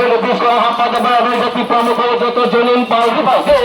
Solo busco a rapada bala de tipo no coisa tô jolin pau de balde.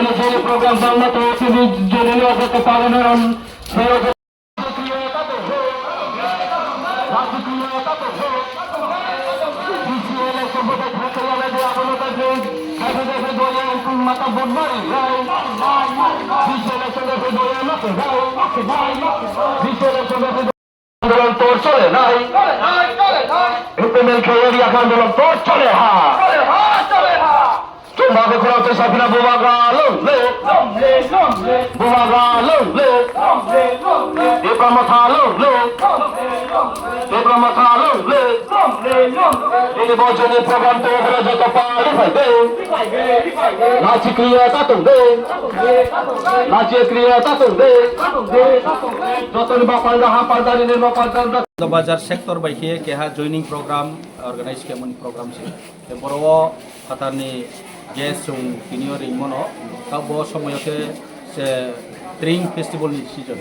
No solo program bala tô tudo jolin eu tô pagando não. Solo mata bombari আন্দোলন তোর চলে নাই এপেমেল খেয়ে আন্দোলন তোর চলে হা তোমাকে ফেরাতে সাফিনা বোমাগা লংলে বোমাগা লংলে এবার মাথা লংলে এবার মাথা লংলে এই বছরের প্রোগ্রাম তো হলে যত পারি পাইবে নাচি ক্রিয়া তাতুবে নাচি ক্রিয়া তাতুবে যতন বাপালদা হাপালদারি নির্বাপালদা बाजार सेक्टर बायखे केहा जॉइनिंग प्रोग्राम ऑर्गेनाइज केमन प्रोग्राम से ते बरो खातारनि गेस्ट जों किनियो रिमनो ता बो समय के से ट्रेनिंग फेस्टिवल नि सीजन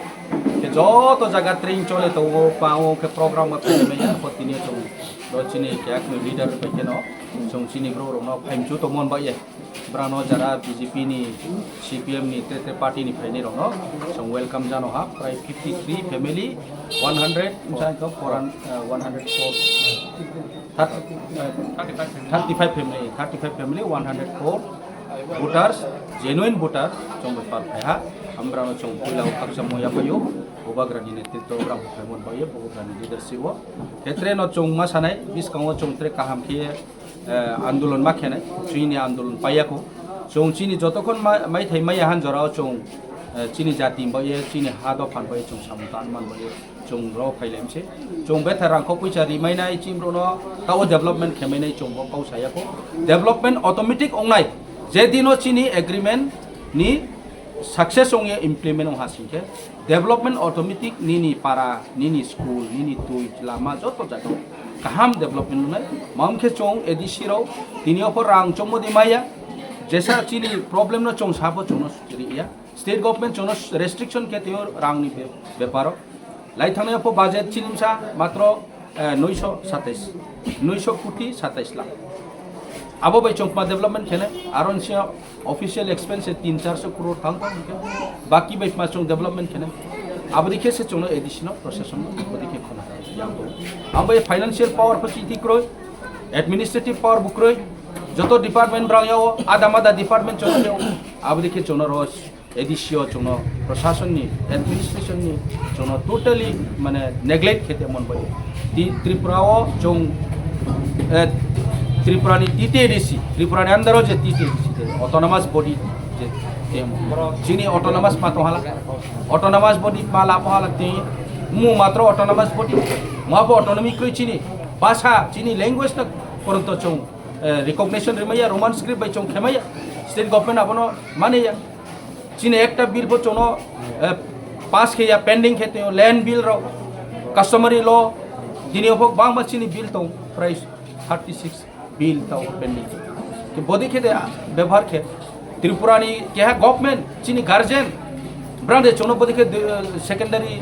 के जत जगह ट्रेनिंग चले तो वो पाओ के प्रोग्राम में या पतिनियो जों दचिनि केक लीडर बायखेनो जों चिनि ग्रो रनो फाइमजु तो मन बाये ब्रानो जरा बीजेपी नि सीपीएम नि ते पार्टी नि फाइनि रनो जों वेलकम जानो हा प्राय 53 family 100 inside of 35 family 104 voters genuine voter trong par ha ambra no chong pulau aksa moya payo bobagrani netritwa program phaimon baye bobagrani leadership o hetre no chong ma sanai biskang chong tre kaham khie आंदोलन मा खेनाय चीनी आंदोलन पायाको चों चीनी जतखन माइ Thai माइ हान जराव चों चीनी जाति बये चीनी हादो फान बये चों सामतान मान बये चों रो फाइलेमसे चों बेथारांखौ पैसा रिमाइनाय चिमब्रनो ताव डेभलपमेन्ट खेमाइनाय चों बो पाउसायाको डेभलपमेन्ट ऑटोमेटिक ओंनाय जे दिनो चीनी एग्रीमेंट नि सक्सेस ओंगे इम्प्लीमेंट ओं हासिंखे डेभलपमेंट ऑटोमेटिक निनी पारा निनी स्कूल निनी तुइ लामा जतो जातो kaham development nunai mamke chong edisiro tinio por rang chomodi maya jesa chini problem no chong sabo chono ya state government chono restriction ke tio rang ni beparo lai thane po budget chilimsa matro 927 কোটি 27 lakh abo bai chongpa development khene aron sia official expense 3-400 crore thang baki bai ma chong development khene abo dikhe se chono additional procession abo dikhe khona abo financial power pasi tikroi administrative power bukroi joto department brang yao adamada department chono yao abo dikhe chono ros edisio chono प्रशासन नि administration नि जोनो totally माने neglect खेते मन bye त्रिपुराओ जों त्रिपुरानि TTDC त्रिपुरानि अंदरो जे TTDC autonomous body जे चिनी autonomous मातो हाला ऑटोनोमस बॉडी पाला पाला ते मु मात्र ऑटोनोमस बॉडी माबो ऑटोनॉमी क्रै चिनी भाषा चिनी लैंग्वेज न परंतु जों रिकॉग्निशन रिमैया रोमान स्क्रिप्ट बाय जों खेमाया स्टेट गवर्नमेंट आपनो मानेया चीने एक बिल पर चोनो पास के या पेंडिंग खेते हो लैंड बिल रो कस्टमरी लॉ दिने हो बांग मचीनी बिल तो प्राइस 36 बिल तो पेंडिंग के बॉडी खेते व्यवहार खे त्रिपुरानी क्या गवर्नमेंट चीनी गार्जियन ब्रांडे चोनो बॉडी के सेकेंडरी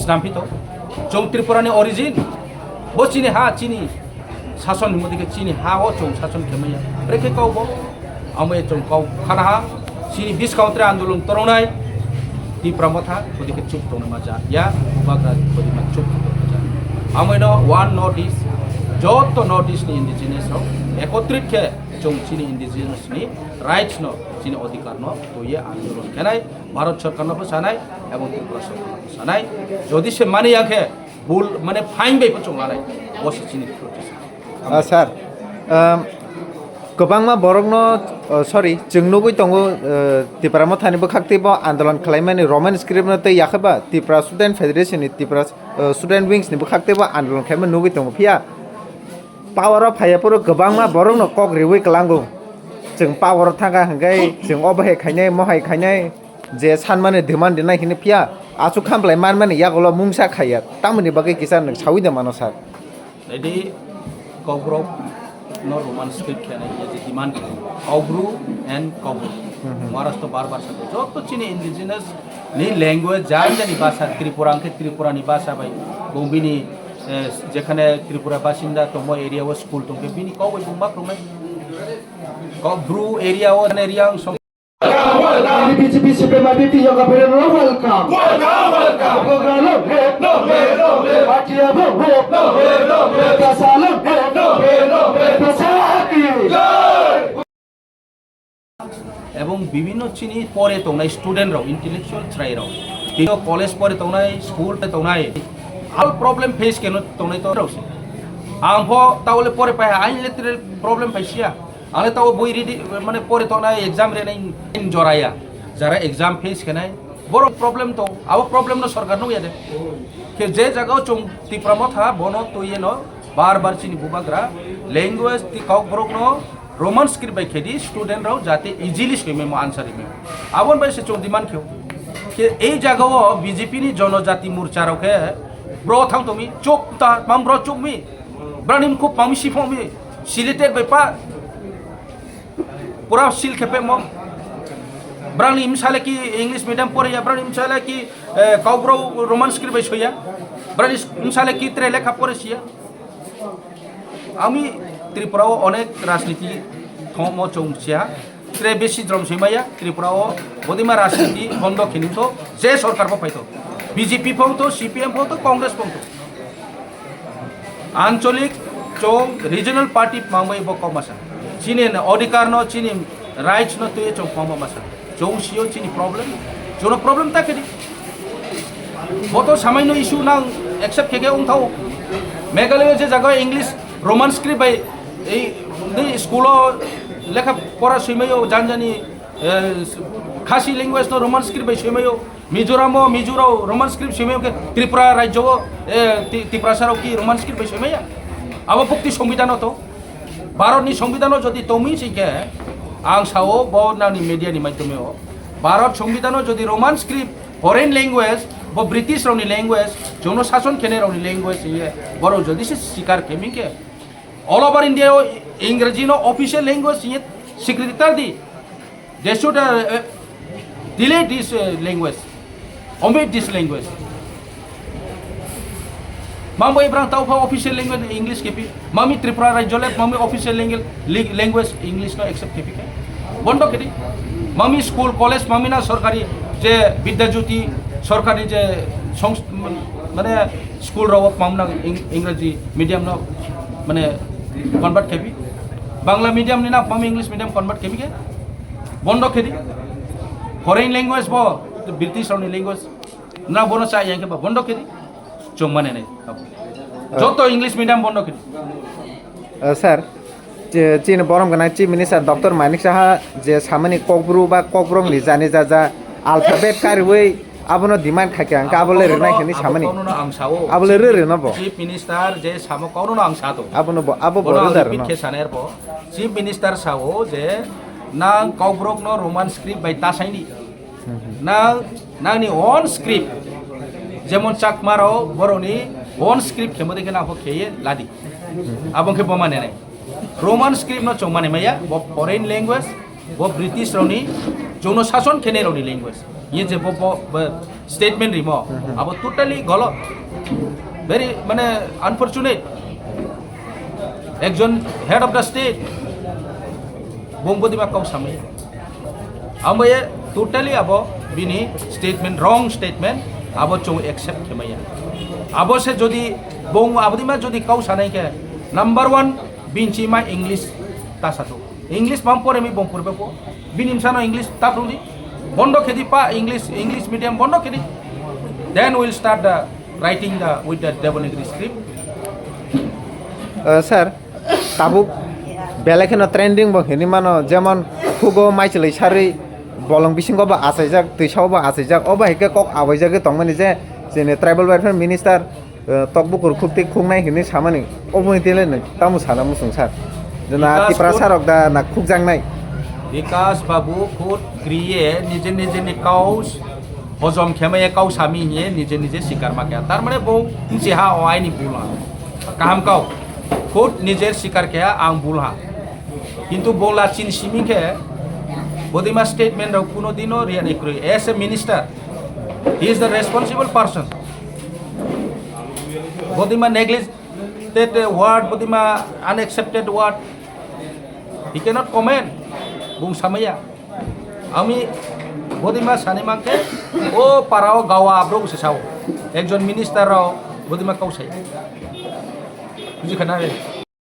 स्नाम्पी तो चों त्रिपुरानी ओरिजिन वो चीनी हाँ चीनी शासन मोदी के चीनी हाँ वो चों शासन के मैया ब्रेके काउ बो अमे चों काउ खाना हाँ चीनी 20 काउंटर आंदोलन तरोनाय ती प्रमथा बदि के चुप तोन मजा या बाग्रा बदि मा चुप तोन मजा आमैनो वन नॉर्थ ईस्ट जत नॉर्थ ईस्ट नि इंडिजिनस रो एकत्रित के जों चीनी इंडिजिनस नि राइट्स न चीनी अधिकार न तो ये आंदोलन केनाय भारत सरकार न सानाय एवं त्रिपुरा सरकार न सानाय जदि से माने याखे भूल माने फाइन बे पचों लानाय बस चीनी प्रोटेस्ट सर गोबांमा बरगनो सरी जोंनोबो दङ त्रिपुरा थानिबो खाक्तिबो आन्दोलन खालामनानै रोमान स्क्रिप्टनो तै याखबा त्रिपुरा स्टुडेन्ट फेडरेशन नि त्रिपुरा स्टुडेन्ट विंग्स निबो खाक्तिबो आन्दोलन खालामनो नुगै दङ फिया पावर अफ हायापुर गोबांमा बरगनो कक रिवै कलांगौ जों पावर थांगा हंगाय जों अबहाय खायनाय महाय खायनाय जे सानमाने डिमान्ड दिनाय हिने फिया आसु खामप्लाय मानमाने यागलो मुंसा खाया तामनि बागै किसान सावि दे मानो सर रेडी कग्रब no roman script खेने ये जो डिमांड कौब्रू एंड कौब्रू महाराष्ट्र बार साथ जो तो चीनी इंडिजिनस नि लैंग्वेज जान जानी भाषा त्रिपुरा के त्रिपुरानी भाषा भाई गोंबिनी যেখানে ত্রিপুরা বাসিন্দা তোমো এরিয়াও স্কুল তোমকে বিনি কও বই বুমা প্রমে কও ব্রু এরিয়াও area BJP Suprema DP Yoga Pedro welcome. Welcome. Gogalo no no Patia no Kasalo no Pasaki. এবং বিভিন্ন চিনি পরে তোমরা স্টুডেন্টরাও ইন্টেলেকচুয়াল ছাইরাও কিন্তু কলেজ পরে তোমরা স্কুল তোমরা আল প্রবলেম ফেস কেন তোমরা তো রাউসি আম্ভ তাহলে পরে পাই আইন লেত্রের প্রবলেম ফাইসিয়া আলে তাও বই রেডি মানে পরে তোমরা এক্সাম রে নাই জরায়া যারা এক্সাম ফেস কেনাই বড় প্রবলেম তো আও প্রবলেম না সরকার নো ইয়াদে কে যে জায়গাও চং তিপ্রাম থা বনো তো ইয়ে নো বারবার চিনি বুবাগ্রা ল্যাঙ্গুয়েজ তি কাউ ব্রক নো रोमान स्क्रिप्ट बाई खेदी स्टूडेंट राव जाते इजिली स्विमे आंसर में आवन बाई से चौदिमान क्यों कि ए जगह बीजेपी नि जनजाति मोर्चा रखे ब्रो थांग तुमी चोक ता माम ब्रो चोक मी ब्रानिम को पामी सिफो मी सिलेटेड बाई पा पूरा सिल खेपे मम ब्रानि मिसाले की इंग्लिश मीडियम पढ़े या ब्रानि मिसाले की काउब्रो रोमान स्क्रिप्ट बाई सोया ब्रानि मिसाले की त्रे लेखा पढ़े सिया आमी त्रिपुराओ अनेक राजनीति थम चौंसिया त्रे बेसि द्रम सैमाया त्रिपुराओ बदिमा राजनीति बंद खिनितो जे सरकार फाइतो बीजेपी फाउतो सीपीएम फाउतो कांग्रेस फाउतो आंचलिक चौ रिजनल पार्टी मांगबाय बकमासा चिनि अधिकार न चिनि राइट्स न तुये चौ मासा चौसियो चिनि प्रॉब्लम जोनो प्रॉब्लम ताकेदि बतो सामान्य इशू नां एक्सेप्ट केगे उंथाव मेघालय जे जगह इंग्लिश रोमान स्क्रिप्ट बाय এই স্কুলও লেখা পড়া সীমায়ও জানজানি খাসি ল্যাঙ্গুয়েজ তো রোমান স্ক্রিপ্ট বাই সীমায়ও মিজোরামও মিজোরাও রোমান স্ক্রিপ্ট সীমায়ও ত্রিপুরা রাজ্যও ত্রিপুরাসারও কি রোমান স্ক্রিপ্ট বাই সীমায়া আবার ভক্তি সংবিধানও তো ভারতনি সংবিধানও যদি তুমি শিখে আং সাও বনানি মিডিয়ানি মাধ্যমেও ভারত সংবিধানও যদি রোমান স্ক্রিপ্ট ফরেন ল্যাঙ্গুয়েজ বা ব্রিটিশ রাউনি ল্যাঙ্গুয়েজ জনশাসন খেনে রাউনি ল্যাঙ্গুয়েজ ইয়ে বড় যদি সে স্বীকার কেমিকে all over India English no official language yet secretary di they should delay this language omit this language mambo ibrang tau pa official language English kepi mami Tripura rajole mami official language English no accept kepi bondo kedi mami school college mami na sorkari je Vidyajyoti সরকারি যে মানে school রাও মামনা ইংরেজি medium না মানে convert খেবি Bangla medium নি না মামি English medium convert খেবি কে বন্ধ খেদি ফরেন ল্যাঙ্গুয়েজ ব ব্রিটিশ রাউনি ল্যাঙ্গুয়েজ না বনো চাই ইয়াকে বা বন্ধ খেদি চোম মানে নাই যত ইংলিশ মিডিয়াম বন্ধ খেদি স্যার চীন বরম গানা chief minister doctor Manik Saha যে সামনে ককব্রু বা ককব্রং নি জানি যা যা আলফাবেট কারিওই আবনো ডিমান্ড খাকে আং কাবলে রেনাই খেনি সামনে আবলে রে না ব চিফ মিনিস্টার যে সামো কওনো আং সাতো আবনো আবো বড় দার না খেসানের ব চিফ মিনিস্টার সাও যে নাং ককব্রক নো রোমান স্ক্রিপ্ট বাই তাসাইনি নাংনি অন স্ক্রিপ্ট যেমন চাকমারাও বড়নি অন স্ক্রিপ্ট খেমো দেখে না খেয়ে লাদি আবংকে বমানে নাই রোমান স্ক্রিপ্ট নো চৌমানে মাইয়া ব ফরেন ল্যাঙ্গুয়েজ ব ব্রিটিশ রাউনি জনশাসন খেনে রাউনি ল্যাঙ্গুয়েজ ये जे स्टेटमेंट रिमो अब टोटली गलत वेरी माने अनफर्चुनेट एकजन हेड ऑफ द स्टेट बंगबदिमा काउ सामै अब ये टोटली अब बिनी स्टेटमेंट रंग स्टेटमेंट अब चौ एक्सेप्ट खेमैया अब से जदि बंग आबदिमा जदि काउ सानाय के नंबर 1 बिनचिमा इंग्लिश तासातो इंग्लिश बाम परे मी बंग परबे को बिनिमसानो इंग्लिश ताप्रुदी বন্ধ খেদি পা ইংলিশ মিডিয়াম বন্ধ খেদি then will start the writing the with the double English script sir তাবুক বেলেখেন ট্রেন্ডিং বো হেনি মানো যেমন খুগো মাইচলাই সারি বলং বিসিংগো বা আসাইজাক তৈসাও বা আসাইজাক অবা হেকে কক আবাইজাকে তংমানি যে যেনে ট্রাইবেল ওয়েলফেয়ার মিনিস্টার তকবুকুর খুবটি খুংনাই হেনি সামানি অবনিতেলে তামু সানা মুসুং স্যার যেনা ত্রিপুরা সারক দা না খুকজাংনাই विकास बाबू खुद क्रिए निजे निजे नि काउस हजम खेमे काउ सामी हे निजे निजे शिकार मा क्या तार माने बो सिहा ओआई नि बुला काम काउ खुद निजे शिकार के आं बुला किंतु बोला चिन सिमी के बदिमा स्टेटमेंट रो कुनो दिनो रिया निक्रो as a minister he is the responsible person বদিমা নেগলিজেন্ট ওয়ার্ড বদিমা unaccepted word he cannot comment বুং সামাইয়া আমি বদিমা সানিমাকে ও পাড়াও গাওয়া আব্রো সেসাও একজন মিনিস্টাররাও বদিমা কাউসাই বুঝি খানা রে